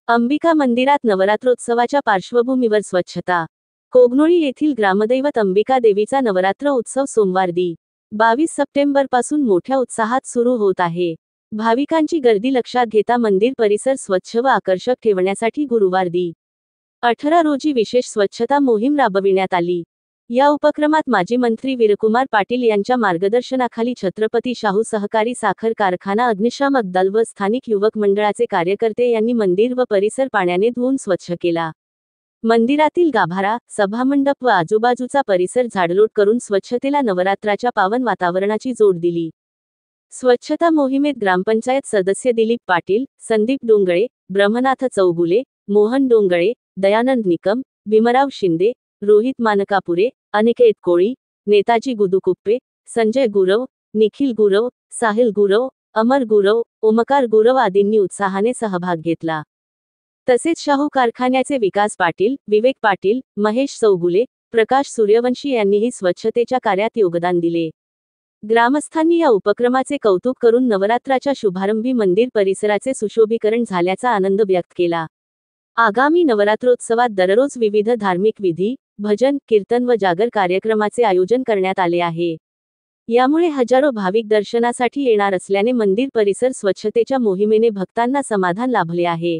अंबिका मंदिरात नवरात्रोत्सवाच्या पार्श्वभूमीवर स्वच्छता. कोगनोळी येथील ग्रामदैवत अंबिका देवीचा नवरात्र उत्सव सोमवार दि. 22 सप्टेंबरपासून मोठ्या उत्साहात सुरू होत आहे. भाविकांची गर्दी लक्षात घेता मंदिर परिसर स्वच्छ व आकर्षक ठेवण्यासाठी गुरुवार दि. 18 रोजी विशेष स्वच्छता मोहीम राबविण्यात आली. या उपक्रमात माजी मंत्री वीरकुमार पाटील यांच्या मार्गदर्शनाखाली छत्रपती शाहू सहकारी साखर कारखाना, अग्निशामक दल व स्थानिक युवक मंडळाचे कार्यकर्ते यांनी मंदिर व परिसर पाण्याने धुवून स्वच्छ केला. मंदिरातील गाभारा, सभामंडप व आजूबाजूचा परिसर झाडलोट करून स्वच्छतेला नवरात्राच्या पावन वातावरणाची जोड दिली. स्वच्छता मोहिमेत ग्रामपंचायत सदस्य दिलीप पाटील, संदीप डोंगळे, ब्रह्मनाथ चौगुले, मोहन डोंगळे, दयानंद निकम, भीमराव शिंदे, रोहित मानकापुरे, अनिकेत कोळी, नेताजी गुदुकुप्पे, संजय गुरव, निखिल गुरव, साहिल गुरव, अमर गुरव, ओमकार गुरव आदींनी उत्साहाने सहभाग घेतला. तसेच शाहू कारखान्याचे विकास पाटील, विवेक पाटील, महेश चौगुले, प्रकाश सूर्यवंशी यांनीही स्वच्छतेच्या कार्यात योगदान दिले. ग्रामस्थांनी या उपक्रमाचे कौतुक करून नवरात्राच्या शुभारंभी मंदिर परिसराचे सुशोभीकरण झाल्याचा आनंद व्यक्त केला. आगामी नवरात्रोत्सवात दररोज विविध धार्मिक विधी, भजन, कीर्तन व जागर कार्यक्रमाचे आयोजन करण्यात आले आहे. यामुळे हजारो भाविक दर्शनासाठी येणार असल्याने मंदिर परिसर स्वच्छतेच्या मोहिमेने भक्तांना समाधान लाभले आहे.